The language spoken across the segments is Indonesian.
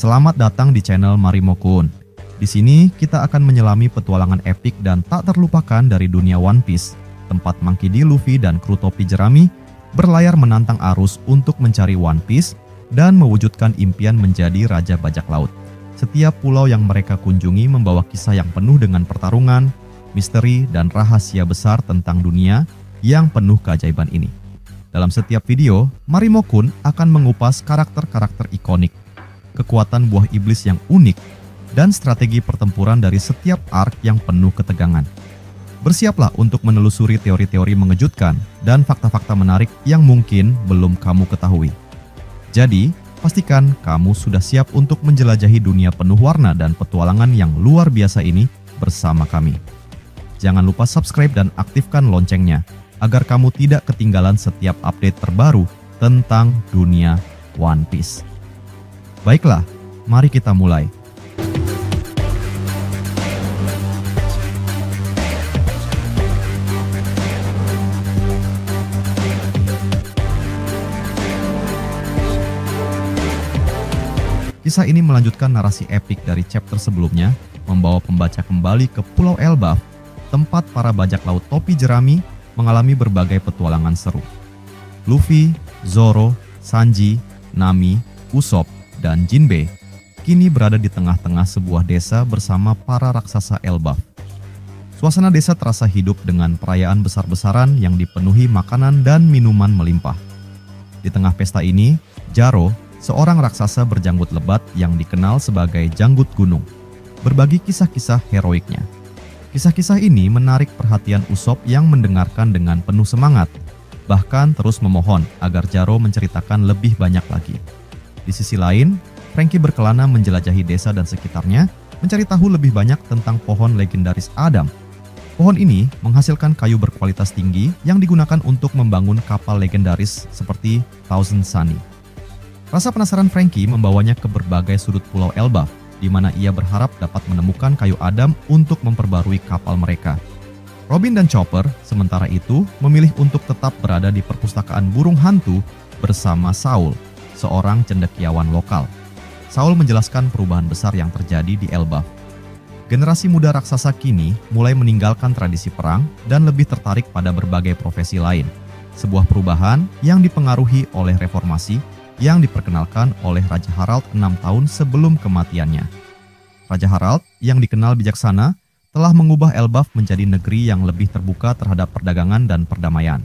Selamat datang di channel Marimo-kun. Di sini kita akan menyelami petualangan epik dan tak terlupakan dari dunia One Piece, tempat Monkey D. Luffy dan kru topi jerami berlayar menantang arus untuk mencari One Piece dan mewujudkan impian menjadi Raja Bajak Laut. Setiap pulau yang mereka kunjungi membawa kisah yang penuh dengan pertarungan, misteri, dan rahasia besar tentang dunia yang penuh keajaiban ini. Dalam setiap video, Marimo-kun akan mengupas karakter-karakter ikonik, kekuatan buah iblis yang unik, dan strategi pertempuran dari setiap arc yang penuh ketegangan. Bersiaplah untuk menelusuri teori-teori mengejutkan dan fakta-fakta menarik yang mungkin belum kamu ketahui. Jadi, pastikan kamu sudah siap untuk menjelajahi dunia penuh warna dan petualangan yang luar biasa ini bersama kami. Jangan lupa subscribe dan aktifkan loncengnya agar kamu tidak ketinggalan setiap update terbaru tentang dunia One Piece. Baiklah, mari kita mulai. Kisah ini melanjutkan narasi epik dari chapter sebelumnya, membawa pembaca kembali ke Pulau Elbaf, tempat para bajak laut topi jerami mengalami berbagai petualangan seru. Luffy, Zoro, Sanji, Nami, Usopp, dan Jinbe kini berada di tengah-tengah sebuah desa bersama para raksasa Elbaf. Suasana desa terasa hidup dengan perayaan besar-besaran yang dipenuhi makanan dan minuman melimpah. Di tengah pesta ini, Jaro, seorang raksasa berjanggut lebat yang dikenal sebagai Janggut Gunung, berbagi kisah-kisah heroiknya. Kisah-kisah ini menarik perhatian Usopp yang mendengarkan dengan penuh semangat, bahkan terus memohon agar Jaro menceritakan lebih banyak lagi. Di sisi lain, Franky berkelana menjelajahi desa dan sekitarnya, mencari tahu lebih banyak tentang pohon legendaris Adam. Pohon ini menghasilkan kayu berkualitas tinggi yang digunakan untuk membangun kapal legendaris seperti Thousand Sunny. Rasa penasaran Franky membawanya ke berbagai sudut Pulau Elbaf, di mana ia berharap dapat menemukan kayu Adam untuk memperbarui kapal mereka. Robin dan Chopper sementara itu memilih untuk tetap berada di perpustakaan burung hantu bersama Saul, seorang cendekiawan lokal. Saul menjelaskan perubahan besar yang terjadi di Elbaf. Generasi muda raksasa kini mulai meninggalkan tradisi perang dan lebih tertarik pada berbagai profesi lain. Sebuah perubahan yang dipengaruhi oleh reformasi yang diperkenalkan oleh Raja Harald 6 tahun sebelum kematiannya. Raja Harald yang dikenal bijaksana telah mengubah Elbaf menjadi negeri yang lebih terbuka terhadap perdagangan dan perdamaian.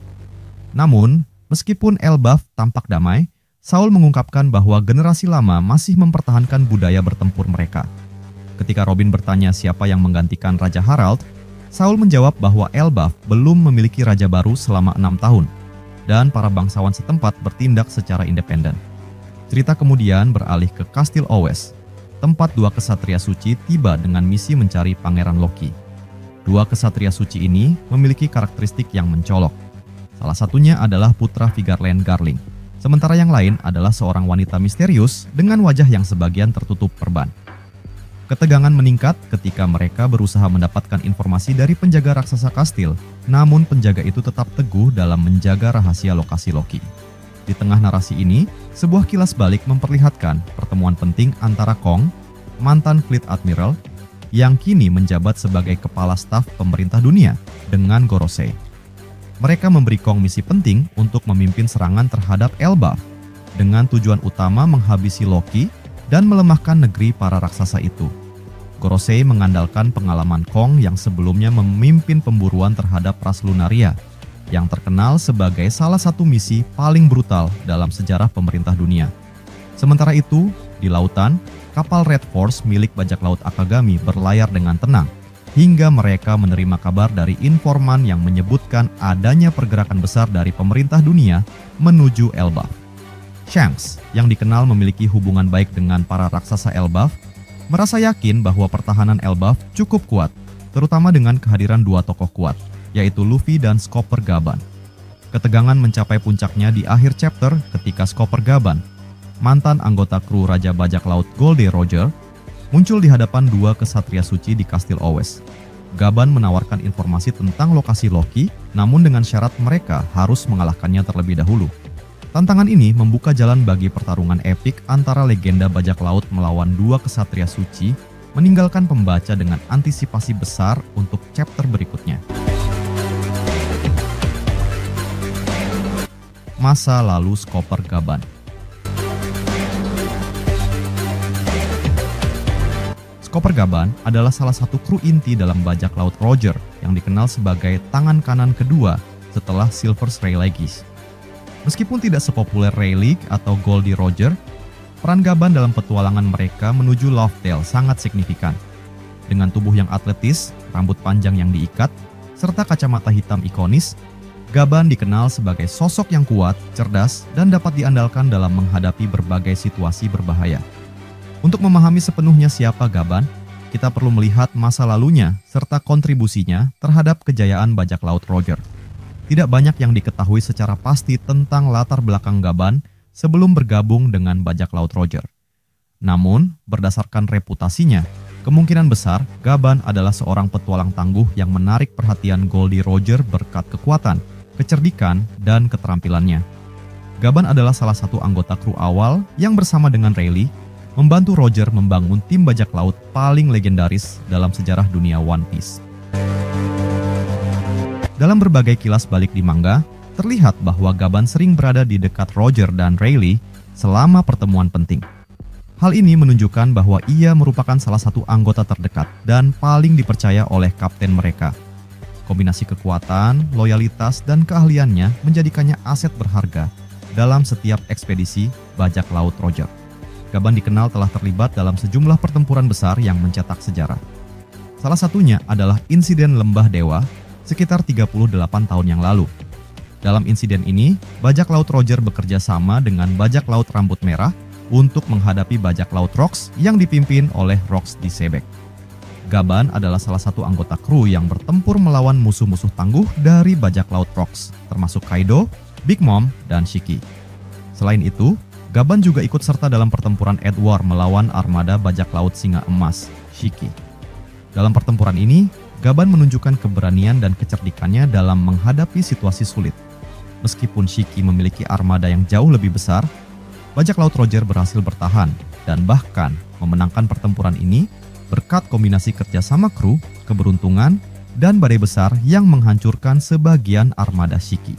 Namun, meskipun Elbaf tampak damai, Saul mengungkapkan bahwa generasi lama masih mempertahankan budaya bertempur mereka. Ketika Robin bertanya siapa yang menggantikan Raja Harald, Saul menjawab bahwa Elbaf belum memiliki raja baru selama 6 tahun, dan para bangsawan setempat bertindak secara independen. Cerita kemudian beralih ke Kastil Owes, tempat dua kesatria suci tiba dengan misi mencari Pangeran Loki. Dua kesatria suci ini memiliki karakteristik yang mencolok. Salah satunya adalah putra Vigarland Garling. Sementara yang lain adalah seorang wanita misterius dengan wajah yang sebagian tertutup perban. Ketegangan meningkat ketika mereka berusaha mendapatkan informasi dari penjaga raksasa kastil, namun penjaga itu tetap teguh dalam menjaga rahasia lokasi Loki. Di tengah narasi ini, sebuah kilas balik memperlihatkan pertemuan penting antara Kong, mantan Fleet Admiral, yang kini menjabat sebagai kepala staf pemerintah dunia, dengan Gorosei. Mereka memberi Kong misi penting untuk memimpin serangan terhadap Elbaf dengan tujuan utama menghabisi Loki dan melemahkan negeri para raksasa itu. Gorosei mengandalkan pengalaman Kong yang sebelumnya memimpin pemburuan terhadap ras Lunaria, yang terkenal sebagai salah satu misi paling brutal dalam sejarah pemerintah dunia. Sementara itu, di lautan, kapal Red Force milik bajak laut Akagami berlayar dengan tenang, hingga mereka menerima kabar dari informan yang menyebutkan adanya pergerakan besar dari pemerintah dunia menuju Elbaf. Shanks, yang dikenal memiliki hubungan baik dengan para raksasa Elbaf, merasa yakin bahwa pertahanan Elbaf cukup kuat, terutama dengan kehadiran dua tokoh kuat, yaitu Luffy dan Skopper Gaban. Ketegangan mencapai puncaknya di akhir chapter ketika Skopper Gaban, mantan anggota kru Raja Bajak Laut Goldie Roger, muncul di hadapan dua kesatria suci di Kastil Owes. Gaban menawarkan informasi tentang lokasi Loki, namun dengan syarat mereka harus mengalahkannya terlebih dahulu. Tantangan ini membuka jalan bagi pertarungan epik antara legenda bajak laut melawan dua kesatria suci, meninggalkan pembaca dengan antisipasi besar untuk chapter berikutnya. Masa lalu Skopper Gaban. Skopper Gaban adalah salah satu kru inti dalam bajak laut Roger yang dikenal sebagai tangan kanan kedua setelah Silver's Rayleigh. Meskipun tidak sepopuler Rayleigh atau Goldie Roger, peran Gaban dalam petualangan mereka menuju Lovedale sangat signifikan. Dengan tubuh yang atletis, rambut panjang yang diikat, serta kacamata hitam ikonis, Gaban dikenal sebagai sosok yang kuat, cerdas, dan dapat diandalkan dalam menghadapi berbagai situasi berbahaya. Untuk memahami sepenuhnya siapa Gaban, kita perlu melihat masa lalunya serta kontribusinya terhadap kejayaan bajak laut Roger. Tidak banyak yang diketahui secara pasti tentang latar belakang Gaban sebelum bergabung dengan bajak laut Roger. Namun, berdasarkan reputasinya, kemungkinan besar Gaban adalah seorang petualang tangguh yang menarik perhatian Goldie Roger berkat kekuatan, kecerdikan, dan keterampilannya. Gaban adalah salah satu anggota kru awal yang bersama dengan Rayleigh membantu Roger membangun tim bajak laut paling legendaris dalam sejarah dunia One Piece. Dalam berbagai kilas balik di manga, terlihat bahwa Gaban sering berada di dekat Roger dan Rayleigh selama pertemuan penting. Hal ini menunjukkan bahwa ia merupakan salah satu anggota terdekat dan paling dipercaya oleh kapten mereka. Kombinasi kekuatan, loyalitas, dan keahliannya menjadikannya aset berharga dalam setiap ekspedisi bajak laut Roger. Gaban dikenal telah terlibat dalam sejumlah pertempuran besar yang mencetak sejarah. Salah satunya adalah insiden Lembah Dewa sekitar 38 tahun yang lalu. Dalam insiden ini, bajak laut Roger bekerja sama dengan bajak laut Rambut Merah untuk menghadapi bajak laut Rox yang dipimpin oleh Rox di Sebek. Gaban adalah salah satu anggota kru yang bertempur melawan musuh-musuh tangguh dari bajak laut Rox, termasuk Kaido, Big Mom, dan Shiki. Selain itu, Gaban juga ikut serta dalam pertempuran Edward melawan armada bajak laut Singa Emas, Shiki. Dalam pertempuran ini, Gaban menunjukkan keberanian dan kecerdikannya dalam menghadapi situasi sulit. Meskipun Shiki memiliki armada yang jauh lebih besar, bajak laut Roger berhasil bertahan dan bahkan memenangkan pertempuran ini berkat kombinasi kerjasama kru, keberuntungan, dan badai besar yang menghancurkan sebagian armada Shiki.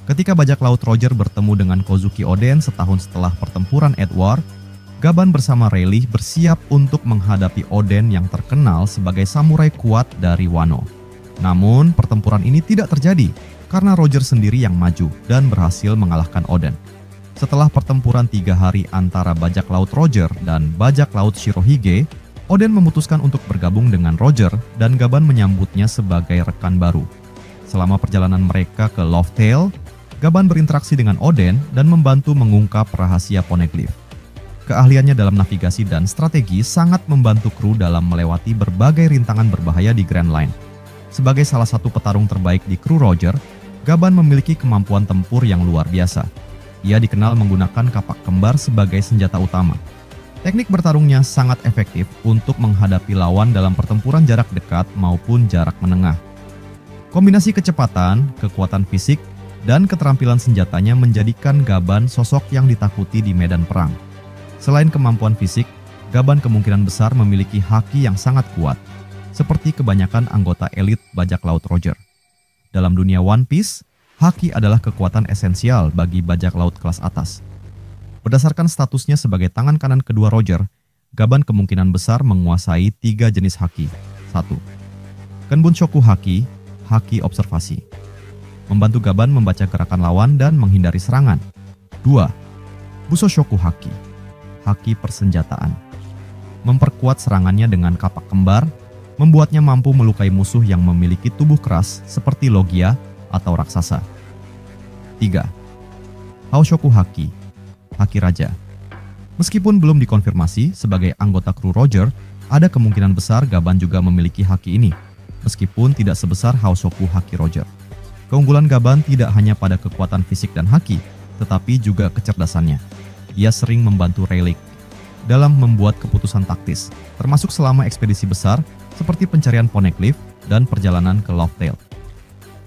Ketika bajak laut Roger bertemu dengan Kozuki Oden setahun setelah pertempuran Edward, Gaban bersama Rayleigh bersiap untuk menghadapi Oden yang terkenal sebagai samurai kuat dari Wano. Namun, pertempuran ini tidak terjadi karena Roger sendiri yang maju dan berhasil mengalahkan Oden. Setelah pertempuran 3 hari antara bajak laut Roger dan bajak laut Shirohige, Oden memutuskan untuk bergabung dengan Roger dan Gaban menyambutnya sebagai rekan baru. Selama perjalanan mereka ke Lovedale, Gaban berinteraksi dengan Oden dan membantu mengungkap rahasia Poneglyph. Keahliannya dalam navigasi dan strategi sangat membantu kru dalam melewati berbagai rintangan berbahaya di Grand Line. Sebagai salah satu petarung terbaik di kru Roger, Gaban memiliki kemampuan tempur yang luar biasa. Ia dikenal menggunakan kapak kembar sebagai senjata utama. Teknik bertarungnya sangat efektif untuk menghadapi lawan dalam pertempuran jarak dekat maupun jarak menengah. Kombinasi kecepatan, kekuatan fisik, dan keterampilan senjatanya menjadikan Gaban sosok yang ditakuti di medan perang. Selain kemampuan fisik, Gaban kemungkinan besar memiliki haki yang sangat kuat, seperti kebanyakan anggota elit bajak laut Roger. Dalam dunia One Piece, haki adalah kekuatan esensial bagi bajak laut kelas atas. Berdasarkan statusnya sebagai tangan kanan kedua Roger, Gaban kemungkinan besar menguasai 3 jenis haki. 1. Kenbunshoku Haki, haki observasi. Membantu Gaban membaca gerakan lawan dan menghindari serangan. 2. Busoshoku Haki, haki persenjataan. Memperkuat serangannya dengan kapak kembar, membuatnya mampu melukai musuh yang memiliki tubuh keras seperti Logia atau raksasa. 3. Haoshoku Haki, haki raja. Meskipun belum dikonfirmasi sebagai anggota kru Roger, ada kemungkinan besar Gaban juga memiliki haki ini, meskipun tidak sebesar Haoshoku Haki Roger. Keunggulan Gaban tidak hanya pada kekuatan fisik dan haki, tetapi juga kecerdasannya. Ia sering membantu Rayleigh dalam membuat keputusan taktis, termasuk selama ekspedisi besar seperti pencarian Poneglyph dan perjalanan ke Lovedale.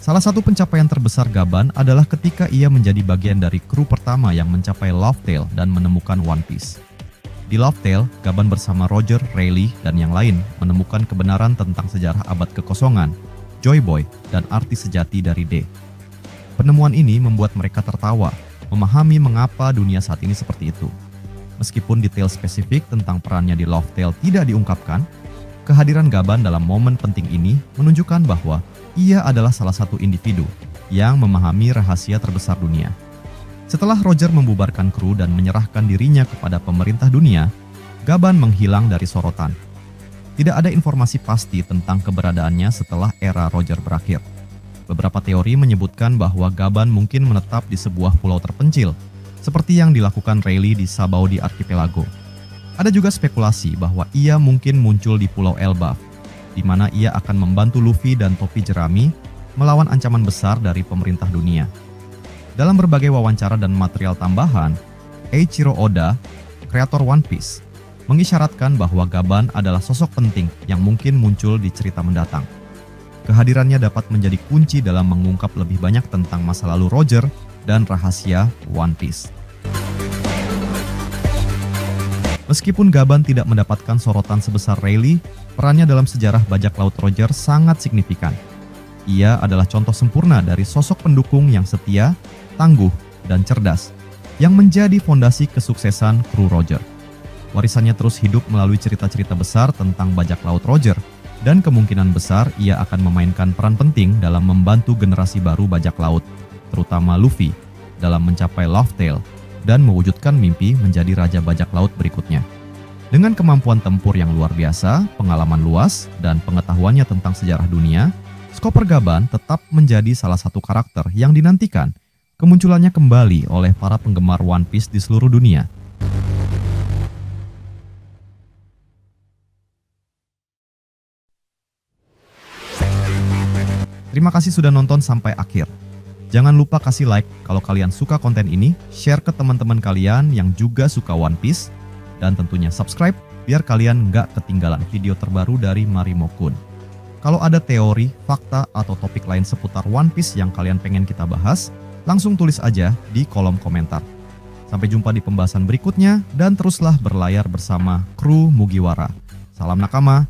Salah satu pencapaian terbesar Gaban adalah ketika ia menjadi bagian dari kru pertama yang mencapai Lovetail dan menemukan One Piece. Di Lovetail, Gaban bersama Roger, Rayleigh, dan yang lain menemukan kebenaran tentang sejarah abad kekosongan, Joy Boy, dan arti sejati dari D. Penemuan ini membuat mereka tertawa, memahami mengapa dunia saat ini seperti itu. Meskipun detail spesifik tentang perannya di Lovetail tidak diungkapkan, kehadiran Gaban dalam momen penting ini menunjukkan bahwa ia adalah salah satu individu yang memahami rahasia terbesar dunia. Setelah Roger membubarkan kru dan menyerahkan dirinya kepada pemerintah dunia, Gaban menghilang dari sorotan. Tidak ada informasi pasti tentang keberadaannya setelah era Roger berakhir. Beberapa teori menyebutkan bahwa Gaban mungkin menetap di sebuah pulau terpencil, seperti yang dilakukan Rayleigh di Sabaody Archipelago. Ada juga spekulasi bahwa ia mungkin muncul di Pulau Elbaf, di mana ia akan membantu Luffy dan topi jerami melawan ancaman besar dari pemerintah dunia. Dalam berbagai wawancara dan material tambahan, Eiichiro Oda, kreator One Piece, mengisyaratkan bahwa Gaban adalah sosok penting yang mungkin muncul di cerita mendatang. Kehadirannya dapat menjadi kunci dalam mengungkap lebih banyak tentang masa lalu Roger dan rahasia One Piece. Meskipun Gaban tidak mendapatkan sorotan sebesar Rayleigh, perannya dalam sejarah bajak laut Roger sangat signifikan. Ia adalah contoh sempurna dari sosok pendukung yang setia, tangguh, dan cerdas, yang menjadi fondasi kesuksesan kru Roger. Warisannya terus hidup melalui cerita-cerita besar tentang bajak laut Roger, dan kemungkinan besar ia akan memainkan peran penting dalam membantu generasi baru bajak laut, terutama Luffy, dalam mencapai Lovetail dan mewujudkan mimpi menjadi raja bajak laut berikutnya. Dengan kemampuan tempur yang luar biasa, pengalaman luas, dan pengetahuannya tentang sejarah dunia, Chopper Gaban tetap menjadi salah satu karakter yang dinantikan kemunculannya kembali oleh para penggemar One Piece di seluruh dunia. Terima kasih sudah nonton sampai akhir. Jangan lupa kasih like kalau kalian suka konten ini, share ke teman-teman kalian yang juga suka One Piece, dan tentunya subscribe biar kalian nggak ketinggalan video terbaru dari Marimo Kun. Kalau ada teori, fakta, atau topik lain seputar One Piece yang kalian pengen kita bahas, langsung tulis aja di kolom komentar. Sampai jumpa di pembahasan berikutnya, dan teruslah berlayar bersama kru Mugiwara. Salam nakama,